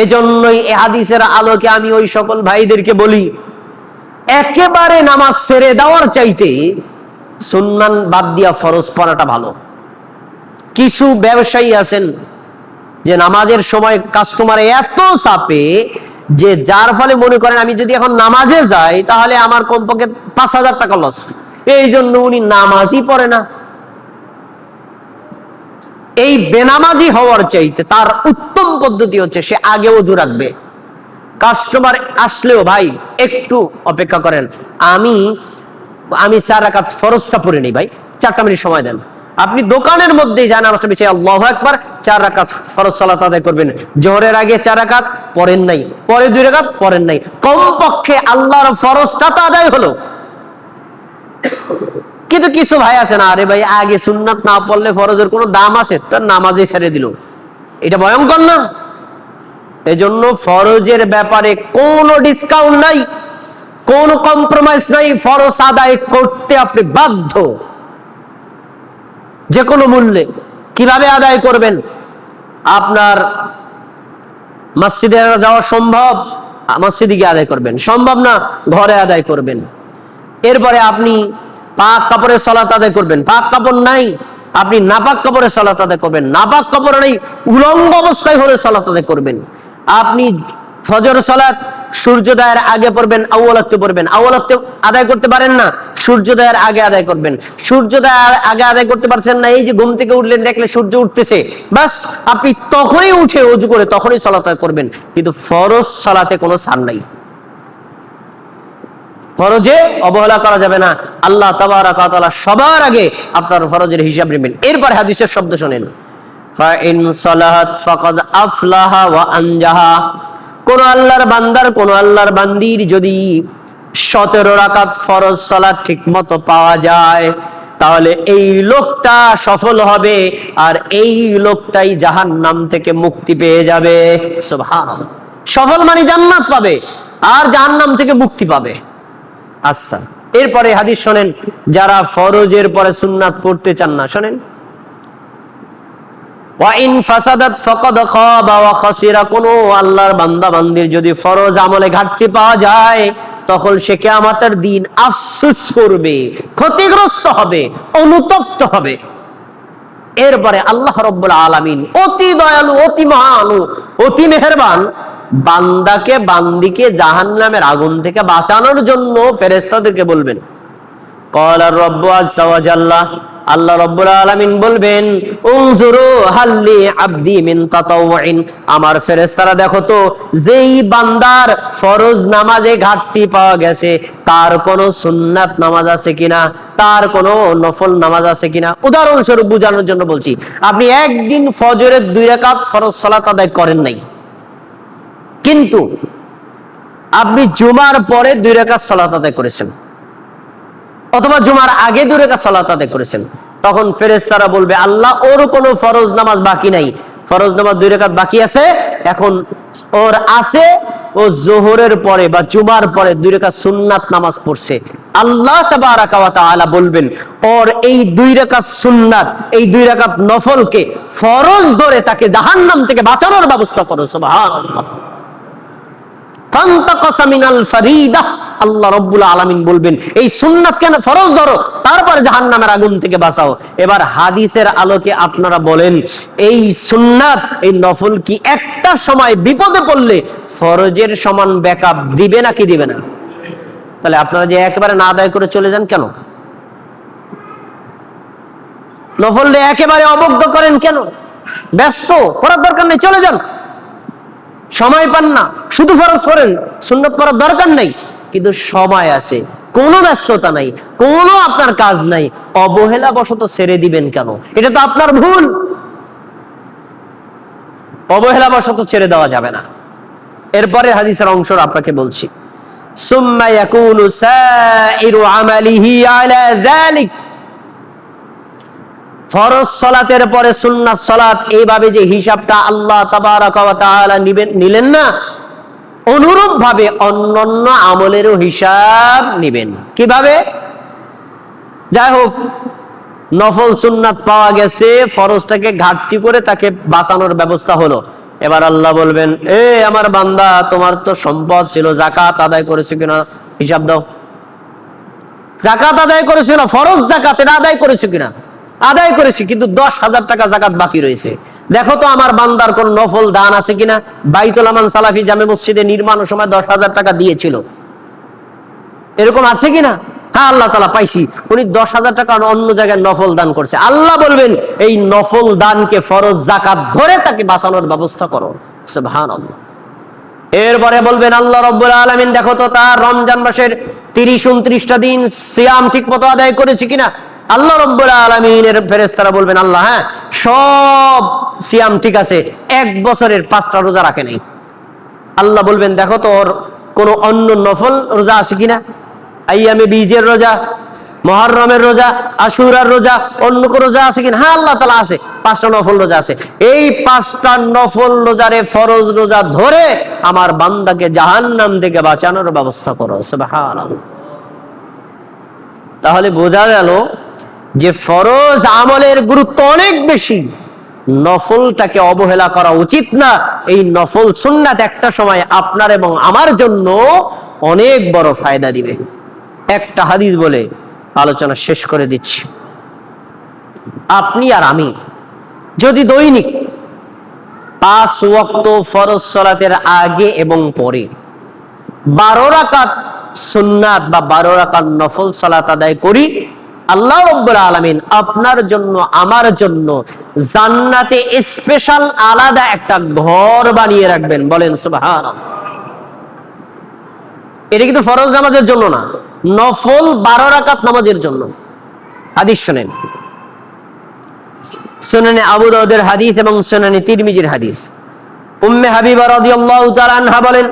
এজন্যই এই হাদিসের আলোকে আমি ওই সকল ভাইদেরকে বলি, একেবারে নামাজ ছেড়ে দেওয়ার চাইতে সুন্নাত বাদ দিয়া ফরজ পড়াটা ভালো। কিছু ব্যবসায়ী আছেন যে নামাজের সময় কাস্টমার এত চাপে যে যার ফলে মনে করেন আমি যদি এখন নামাজে যাই তাহলে আমার কমপক্ষে 5,000 টাকা লস, এই জন্য উনি নামাজই পড়ে না। এই বেনামাজি হওয়ার চাইতে তার উত্তম পদ্ধতি হচ্ছে সে আগে ওযু রাখবে। কাস্টমার আসলেও ভাই একটু অপেক্ষা করেন, আমি 4 রাকাত ফরজটা পড়ে নেই ভাই, 4টা মিনিট সময় দেন। আপনি দোকানের মধ্যেই যান, আমার সাথে আল্লাহু আকবার 4 রাকাত ফরজ সালাত আদায় করবেন। জোহরের আগে 4 রাকাত পড়েন নাই, পরে 2 রাকাত পড়েন নাই, কমপক্ষে আল্লাহর ফরজটা তো আদায় হলো। কিন্তু কিছু ভাই আছে না, আরে ভাই আগে সুন্নাত না পড়লে ফরজের কোনো দাম আছে, তার নামাজে ছেড়ে দিল, এটা ভয়ঙ্কর না? এজন্য ফরজের ব্যাপারে কোনো ডিসকাউন্ট নাই, কোনো কম্প্রোমাইজ নাই। ফরজ আদায় করতে আপনি বাধ্য যে কোনো মূল্যে। কিভাবে আদায় করবেন? আপনার মসজিদে যাওয়া সম্ভব, মসজিদে গিয়ে আদায় করবেন, সম্ভব না ঘরে আদায় করবেন। এরপরে আপনি পাক কাপড়ে সালাত আদায় করবেন, পাক কাপড় নাই আপনি নাপাক কাপড়ে সালাত আদায় করবেন, নাপাক কাপড় নেই উলঙ্গ অবস্থায় হলে সালাত আদায় করবেন। আপনি ফজর সালাত সূর্যোদয়ের আগে পড়বেন, আউয়ালাতে পড়বেন, আউয়ালাতে আদায় করতে পারেন না, সূর্যোদয়ের আগে আদায় করবেন। সূর্যোদয়ের আগে আদায় করতে পারছেন না, এই যে ঘুম থেকে উঠলেন দেখলে সূর্য উঠতেছে, বাস আপনি তখনই উঠে ওযু করে তখনই সালাত আদায় করবেন। কিন্তু ফরজ সালাতে কোনো ছাড় নাই, ফরজে অবহেলা করা যাবে না। আল্লাহ তাবারাক ওয়া তাআলা সবার আগে আপনার ফরজের হিসাব নেবেন। এরপর হাদিসের শব্দ শুনেন, ফাইন সালাহাত ফাকাদ আফলাহা ওয়া আনজাহা। কোন আল্লাহর বান্দার, কোন আল্লাহর বান্দির যদি 17 রাকাত ফরজ সালাত ঠিকমতো পাওয়া যায় তাহলে এই লোকটা সফল হবে, আর এই লোকটাই জাহান্নাম থেকে মুক্তি পেয়ে যাবে। সুবহানাল্লাহ। সফল মানে জান্নাত পাবে আর জাহান্নাম থেকে মুক্তি পাবে। আচ্ছা, এরপরে হাদিস শোনেন, যারা ফরজের পরে সুন্নাত পড়তে চান না, শোনেন, ওয়া ইন ফাসাদাত ফাকাদ খাবা ওয়া খাসিরা। কোন আল্লাহর বান্দা বান্দির যদি ফরজ আমলে ঘাটতি পাওয়া যায় তখন সে কিয়ামতের দিন আফসোস করবে, ক্ষতিগ্রস্ত হবে, অনুতপ্ত হবে। এরপরে আল্লাহ রাব্বুল আলামিন অতি দয়ালু, অতি মহানু, অতি মেহেরবান, বান্দাকে বান্দিকে জাহান্নামের আগুন থেকে বাঁচানোর জন্য ফেরেশতাদেরকে বলবেন, ক্বালা রাব্বু আযজা ওয়া জাল্লা, আল্লাহ রাব্বুল আলামিন বলবেন, উনজুরু হাল্লি আবদি মিন তাতাওয়ুইন। আমার ফেরেশতারা দেখো তো, যেই বান্দার ফরজ নামাজে ঘাটতি পাওয়া গেছে তার কোনো সুন্নাত নামাজ আছে কিনা, তার কোনো নফল নামাজ আছে কিনা। উদাহরণস্বরূপ বোঝানোর জন্য বলছি, আপনি একদিন ফজরের 2 রাকাত ফরজ সালাত আদায় করেন নাই, কিন্তু আপনি জুমার পরে 2 রাকাত সালাত আদায় করেছেন, অথবা জুমার আগে 2 রাকাত সালাত আদায় করেছেন, তখন ফেরেশতারা বলবে, আল্লাহ ওর কোনো ফরজ নামাজ বাকি নাই, ফরজ নামাজ 2 রাকাত বাকি আছে, এখন ওর আছে, ও যোহরের পরে বা জুমার পরে 2 রাকাত সুন্নাত নামাজ পড়ছে। আল্লাহ তাবারাকা ওয়া তাআলা বলবেন, ওর এই 2 রাকাত সুন্নাত, এই 2 রাকাত নফলকে ফরজ ধরে তাকে জাহান্নাম থেকে বাঁচানোর ব্যবস্থা করো। সুবহানাল্লাহ। ফান্তাকাসা মিনাল ফারিদা, আল্লাহ রাব্বুল আলামিন বলবেন, এই সুন্নাত কেন ফরজ ধরো, তারপর জাহান্নামের আগুন থেকে বাঁচাও। এবার হাদিসের আলোকে আপনারা বলেন, এই সুন্নাত, এই নফল কি একটা সময় বিপদে পড়লে ফরজের সমান ব্যাকআপ দিবে নাকি দিবে না? তাহলে আপনারা যে একেবারে না আদায় করে চলে যান কেন? নফলকে একেবারে অবজ্ঞা করেন কেন? ব্যস্ত, পড়ার দরকার নেই, চলে যান, সময় পান না, শুধু ফরজ পড়েন, সুন্নাত পড়ার দরকার নাই। কিন্তু সময় আছে, কোনো ব্যস্ততা নাই, কোনো আপনার কাজ নাই, অবহেলা বশত ছেড়ে দিবেন কেন? এটা তো আপনার ভুল, অবহেলা বশত ছেড়ে দেওয়া যাবে না। এরপরে হাদিসের অংশ আপনাকে বলছি, সুম্মা ইয়াকুনু সাইরু আমালিহি আলা যালিক। ফরজ সালাতের পরে সুন্নাত সালাত, এইভাবে যে হিসাবটা আল্লাহ তাবারাকা ওয়া তাআলা নিলেন না, অনুরূপ ভাবে অন্যান্য আমলেরও হিসাব নেবেন। কিভাবে? যাই হোক, নফল সুন্নাত পাওয়া গেছে, ফরজটাকে ঘাটতি করে তাকে বাঁচানোর ব্যবস্থা হলো, এবার আল্লাহ বলবেন, এ আমার বান্দা, তোমার তো সম্পদ ছিল, যাকাত আদায় করেছো কিনা হিসাব দাও। যাকাত আদায় করেছিল, ফরজ যাকাত, এটা আদায় করেছো কিনা? আদায় করেছি, কিন্তু 10,000 টাকা যাকাত বাকি রয়েছে। দেখো তো আমার বান্দার কোন নফল দান আছে কিনা। বাইতুল আমান সালাফি জামে মসজিদে নির্মাণের সময় 10,000 টাকা দিয়েছিল, এরকম আছে কিনা? হ্যাঁ, আল্লাহ তাআলা পাইছি, উনি 10,000 টাকা অন্য জায়গায় নফল দান করছে। আল্লাহ বলবেন, এই নফল দানকে ফরজ যাকাত ধরে তাকে বাঁচানোর ব্যবস্থা করো। সুবহানাল্লাহ। এরপরে বলবেন আল্লাহ রাব্বুল আলামিন, দেখো তো তার রমজান মাসের 30-29টা দিন সিয়াম ঠিক মতো আদায় করেছে কিনা। আল্লাহ রাব্বুল আলামিনের ফেরেশতারা বলবেন, আল্লাহ হ্যাঁ, সব সিয়াম ঠিক আছে, 1 বছরের 5টা রোজা রাখে নাই। আল্লাহ বলবেন, দেখো তো ওর কোন অন্য নফল রোজা আছে কিনা। আইয়ামে বীজের রোজা, মুহররমের রোজা, আশুরার রোজা, অন্য কোন রোজা আছে কিনা। হ্যাঁ, আল্লাহ তাআলা আছে, 5টা নফল রোজা আছে। এই 5টা নফল রোজারে ফরজ রোজা ধরে আমার বান্দাকে জাহান্নাম থেকে বাঁচানোর ব্যবস্থা করো। সুবহানাল্লাহ। তাহলে বোঝা গেল যে ফরজ আমলের গুরুত্ব অনেক বেশি, নফলটাকে অবহেলা করা উচিত না। এই নফল সুন্নাত একটা সময় আপনার এবং আমার জন্য অনেক বড় ফায়দা দিবে। একটা হাদিস বলে আলোচনা শেষ করে দিচ্ছি। আপনি আর আমি যদি দৈনিক 5 ওয়াক্ত ফরজ সালাতের আগে এবং পরে 12 রাকাত সুন্নাত বা 12 রাকাত নফল সালাত আদায় করি, আল্লাহ রাব্বুল আলামিন আপনার জন্য আমার জন্য জান্নাতে স্পেশাল আলাদা একটা ঘর বানিয়ে রাখবেন। বলেন সুবহানাল্লাহ। এটা কিন্তু ফরজ নামাজের জন্য না, নফল 12 রাকাত নামাজের জন্য। হাদিস শুনেন, সুনানে আবু দাউদের হাদিস এবং সুনানে তিরমিজির হাদিস। উম্মে হাবিবা রাদিয়াল্লাহু তাআলা আনহা বলেন,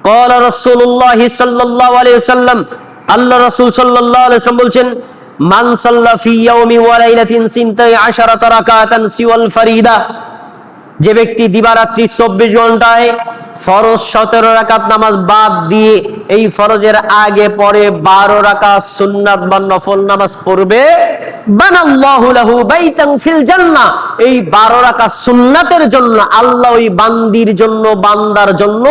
قال رسول الله صلى الله عليه وسلم, আল্লাহ রাসূল সাল্লাল্লাহু আলাইহি ওয়াসাল্লাম বলছেন, মান সাল্লা ফি ইয়াউমি ওয়া লাইলাতিন 12 রাকাতান সিওয়াল ফারিদা, যে ব্যক্তি দিবারাত্রি 24 ঘন্টায় ফরজ 17 রাকাত নামাজ বাদ দিয়ে এই ফরজের আগে পরে 12 রাকাত সুন্নাত বা নফল নামাজ পড়বে, বানাল্লাহু লাহু বাইতান ফিল জান্নাহ, এই 12 রাকাত সুন্নাতের জন্য আল্লাহ ওই বান্দির জন্য, বান্দার জন্য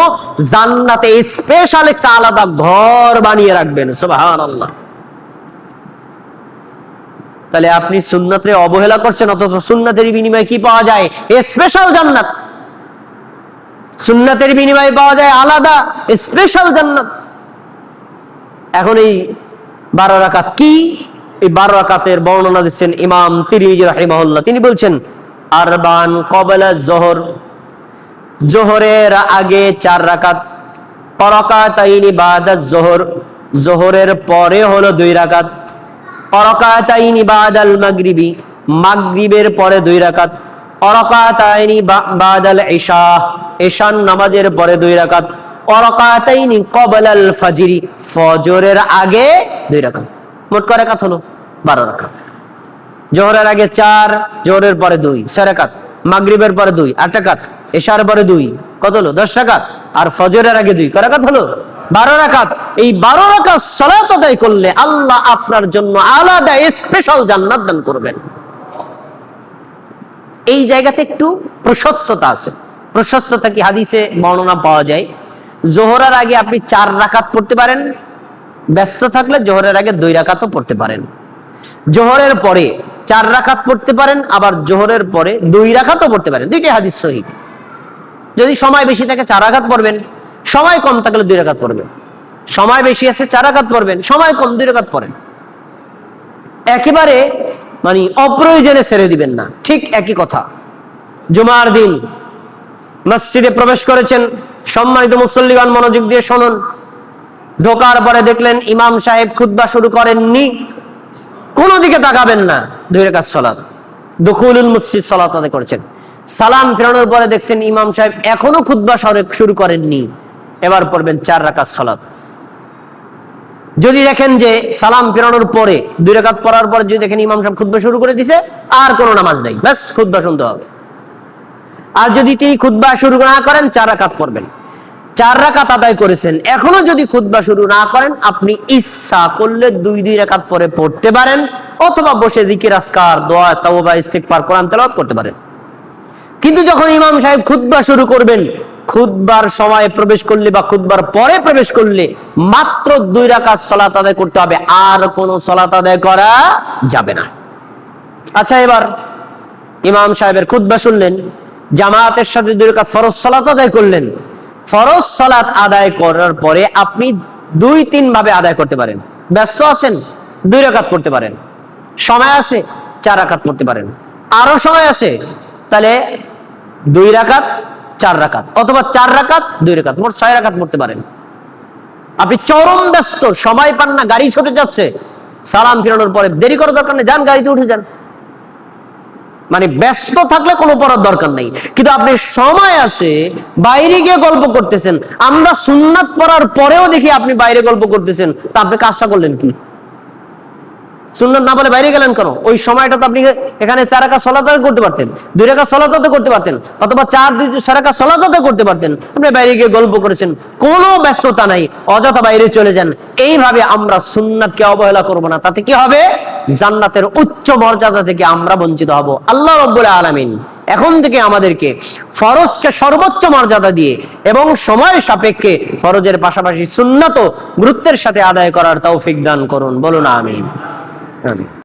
জান্নাতে স্পেশাল একটা আলাদা ঘর বানিয়ে রাখবেন। সুবহানাল্লাহ। তাহলে আপনি সুন্নাতের অবহেলা করছেন, অথচ সুন্নাতের বিনিময়ে কি পাওয়া যায়? স্পেশাল জান্নাত। সুন্নাতের বিনিময়ে পাওয়া যায় আলাদা স্পেশাল জান্নাত। এখন এই 12 রাকাত কি? এই 12 রাকাতের বর্ণনা দিচ্ছেন ইমাম তিরমিজি রাহিমাহুল্লাহ। তিনি বলছেন, আরবান ক্বাবলা যোহর, যোহরের আগে 4 রাকাত, রাকাতাইনি বাদা যোহর, যোহরের পরে হলো 2 রাকাত, রাকাতাইনি বাদাল মাগরিবি, মাগরিবের পরে 2 রাকাত, রাকাতাইনি বাদাল ইশা, ইশার নামাজের পরে 2 রাকাত, রাকাতাইনি ক্বাবলাল ফাজরি, ফজরের আগে 2 রাকাত। মোট কয় রাকাত হলো? 12 রাকাত। যোহরের আগে 4, যোহরের পরে 2, 6 রাকাত, মাগরিবের পরে 2, 8 রাকাত, ইশার পরে 2, কত হলো? 10 রাকাত। আর ফজরের আগে 2, কয় রাকাত হলো? 12 রাকাত। এই 12 রাকাত সালাত আদায় করলে আল্লাহ আপনার জন্য আলাদা স্পেশাল জান্নাত দান করবেন। এই জায়গাতে একটু প্রশস্ততা আছে। প্রশস্ততা কি? হাদিসে বর্ণনা পাওয়া যায়, যোহরের আগে আপনি 4 রাকাত পড়তে পারেন, ব্যস্ত থাকলে জোহরের আগে 2 রাকাতও পড়তে পারেন। জোহরের পরে 4 রাকাত পড়তে পারেন, আবার জোহরের পরে 2 রাকাতও পড়তে পারেন। দুইটাই হাদিস সহিহ। যদি সময় বেশি থাকে 4 রাকাত পড়বেন, সময় কম থাকলে 2 রাকাত পড়বেন। সময় বেশি আছে 4 রাকাত পড়বেন, সময় কম 2 রাকাত পড়েন। একেবারে মানে অপ্রয়োজনে ছেড়ে দিবেন না। ঠিক একই কথা, জুমার দিন মসজিদে প্রবেশ করেছেন, সম্মানিত মুসল্লিগণ মনোযোগ দিয়ে শুনুন। ঢোকার পরে দেখলেন ইমাম সাহেব খুতবা শুরু করেননি, কোনো দিকে তাকাবেন না, 2 রাকাত সালাত, দুখুলুল মসজিদ সালাত আদায় করেছেন। সালাম ফেরানোর পরে দেখছেন ইমাম সাহেব এখনো খুতবা শুরু করেননি, এবার পড়বেন 4 রাকাত সালাত। যদি দেখেন যে সালাম ফেরানোর পরে 2 রাকাত পড়ার পর যদি দেখেন ইমাম সাহেব খুতবা শুরু করে দিয়েছে, আর কোনো নামাজ নাই, ব্যাস খুতবা শুনতে হবে। আর যদি তিনি খুতবা শুরু না করেন 4 রাকাত পড়বেন। 4 রাকাত আদায় করেছেন, এখনো যদি খুতবা শুরু না করেন, আপনি ইচ্ছা করলে 2 রাকাত পরে পড়তে পারেন, অথবা বসে জিকির আজকার, দোয়া, তাওবা, ইস্তিগফার, কোরআন তেলাওয়াত করতে পারেন। কিন্তু যখন ইমাম সাহেব খুতবা শুরু করবেন, খুতবার সময় প্রবেশ করলে বা খুতবার পরে প্রবেশ করলে মাত্র 2 রাকাত সালাত আদায় করতে হবে, আর কোনো সালাত আদায় করা যাবে না। আচ্ছা, এবার ইমাম সাহেবের খুতবা শুনলেন, জামাতের সাথে 2 রাকাত ফরজ সালাত আদায় করলেন। ফরজ সালাত আদায় করার পরে আপনি 2-3 ভাবে আদায় করতে পারেন। ব্যস্ত আছেন, 2 রাকাত পড়তে পারেন। সময় আছে, 4 রাকাত পড়তে পারেন। আরো সময় আছে, তাহলে 2 রাকাত 4 রাকাত, অথবা 4 রাকাত 2 রাকাত, মোট 6 রাকাত পড়তে পারেন। আপনি চরম ব্যস্ত, সময় পান না, গাড়ি ছুটে যাচ্ছে, সালাম ফিরানোর পরে দেরি করার দরকার নেই, যান গাড়িতে উঠে যান। মানে ব্যস্ত থাকলে কোনো পড়ার দরকার নেই, কিন্তু আপনি সময় আছে, বাইরে গিয়ে গল্প করতেছেন। আমরা সুন্নাত পড়ার পরেও দেখি আপনি বাইরে গল্প করতেছেন, তা আপনি কাজটা করলেন কি? সুন্নাত না বলে বাইরে গেলেন কেন? ওই সময়টা তো আপনি এখানে 4 রাকাত সালাত আদায় করতে পারতেন, 2 রাকাত সালাত আদায় করতে পারতেন, অথবা 4 রাকাত সালাত আদায় করতে পারতেন। আপনি বাইরে গিয়ে গল্প করেছেন, কোনো ব্যস্ততা নাই, অযথা বাইরে চলে যান। এইভাবে আমরা সুন্নাতকে অবহেলা করব না, তাতে কি হবে? জান্নাতের উচ্চ মর্যাদা থেকে আমরা বঞ্চিত হব। আল্লাহ রাব্বুল আলামিন এখন থেকে আমাদেরকে ফরজকে সর্বোচ্চ মর্যাদা দিয়ে এবং সময় সাপেক্ষে ফরজের পাশাপাশি সুন্নাতও গুরুত্বের সাথে আদায় করার তৌফিক দান করুন। বলুন আমিন।